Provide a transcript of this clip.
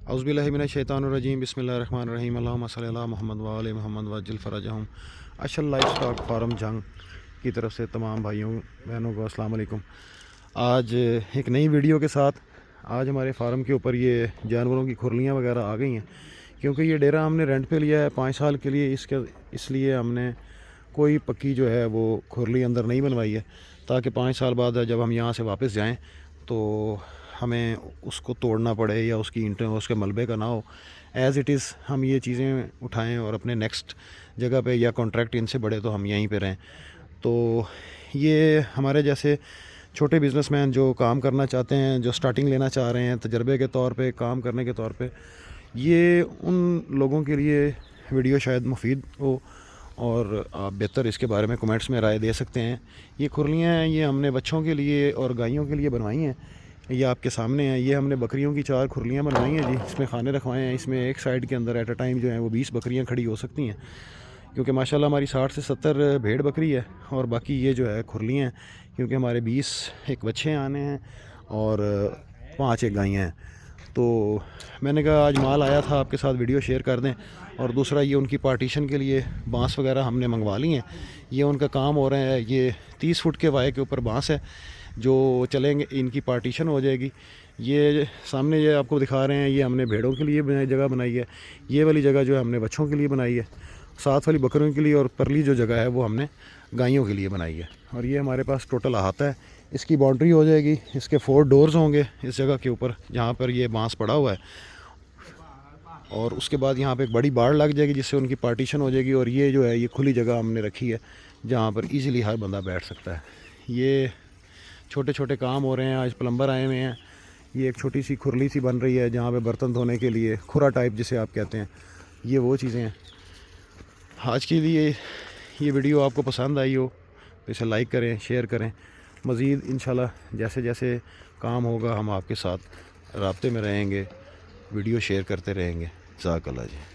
اعوذ باللہ من الشیطان الرجیم بسم اللہ الرحمن الرحیم اللہم صلی علی محمد و آل محمد وعجل فرجہم اشل لائف سٹاک فارم جنگ کی طرف سے تمام بھائیوں بہنوں کو السلام علیکم۔ آج ایک نئی ویڈیو کے ساتھ آج ہمارے فارم کے اوپر یہ جانوروں کی کھرلیاں وغیرہ آ گئی ہیں، کیونکہ یہ ڈیرا ہم نے رینٹ پہ لیا ہے 5 سال کے لیے، اس لیے ہم نے کوئی پکی جو ہے وہ کھرلی اندر نہیں بنوائی ہے، تاکہ 5 سال بعد جب ہم یہاں سے واپس جائیں تو ہمیں اس کو توڑنا پڑے یا اس کی اینٹیں اس کے ملبے کا نہ ہو، ایز اٹ از ہم یہ چیزیں اٹھائیں اور اپنے نیکسٹ جگہ پہ یا کانٹریکٹ ان سے بڑھے تو ہم یہیں پہ رہیں۔ تو یہ ہمارے جیسے چھوٹے بزنس مین جو کام کرنا چاہتے ہیں، جو سٹارٹنگ لینا چاہ رہے ہیں تجربے کے طور پہ، کام کرنے کے طور پہ، یہ ان لوگوں کے لیے ویڈیو شاید مفید ہو اور آپ بہتر اس کے بارے میں کمنٹس میں رائے دے سکتے ہیں۔ یہ کھرلیاں ہیں، یہ ہم نے بچوں کے لیے اور گائیوں کے لیے بنوائی ہیں، یہ آپ کے سامنے ہیں۔ یہ ہم نے بکریوں کی 4 کھرلیاں بنوائی ہیں جی، اس میں کھانے رکھوائے ہیں۔ اس میں ایک سائڈ کے اندر ایٹ اے ٹائم جو ہیں وہ 20 بکریاں کھڑی ہو سکتی ہیں، کیونکہ ماشاءاللہ ہماری 60 سے 70 بھیڑ بکری ہے، اور باقی یہ جو ہے کھرلیاں ہیں، کیونکہ ہمارے 20 ایک بچے آنے ہیں اور 5 ایک گائیاں ہیں۔ تو میں نے کہا آج مال آیا تھا، آپ کے ساتھ ویڈیو شیئر کر دیں۔ اور دوسرا یہ ان کی پارٹیشن کے لیے بانس وغیرہ ہم نے منگوا لی ہیں، یہ ان کا کام ہو رہا ہے۔ یہ 30 فٹ کے وائے کے اوپر بانس ہے جو چلیں گے، ان کی پارٹیشن ہو جائے گی۔ یہ سامنے یہ آپ کو دکھا رہے ہیں، یہ ہم نے بھیڑوں کے لیے جگہ بنائی ہے، یہ والی جگہ جو ہے ہم نے بچوں کے لیے بنائی ہے، ساتھ والی بکریوں کے لیے، اور پرلی جو جگہ ہے وہ ہم نے گائیوں کے لیے بنائی ہے۔ اور یہ ہمارے پاس ٹوٹل احاطہ ہے، اس کی باؤنڈری ہو جائے گی، اس کے 4 ڈورز ہوں گے اس جگہ کے اوپر جہاں پر یہ بانس پڑا ہوا ہے، اور اس کے بعد یہاں پہ ایک بڑی باڑ لگ جائے گی جس سے ان کی پارٹیشن ہو جائے گی۔ اور یہ جو ہے یہ کھلی جگہ ہم نے رکھی ہے جہاں پر ایزیلی ہر بندہ بیٹھ سکتا ہے۔ یہ چھوٹے چھوٹے کام ہو رہے ہیں، آج پلمبر آئے ہوئے ہیں۔ یہ ایک چھوٹی سی کھرلی سی بن رہی ہے جہاں پہ برتن دھونے کے لیے، کھرا ٹائپ جسے آپ کہتے ہیں، یہ وہ چیزیں ہیں۔ آج کے لیے یہ ویڈیو آپ کو پسند آئی ہو تو اسے لائک کریں، شیئر کریں۔ مزید انشاءاللہ جیسے جیسے کام ہوگا ہم آپ کے ساتھ رابطے میں رہیں گے، ویڈیو شیئر کرتے رہیں گے۔ جزاک اللہ جی۔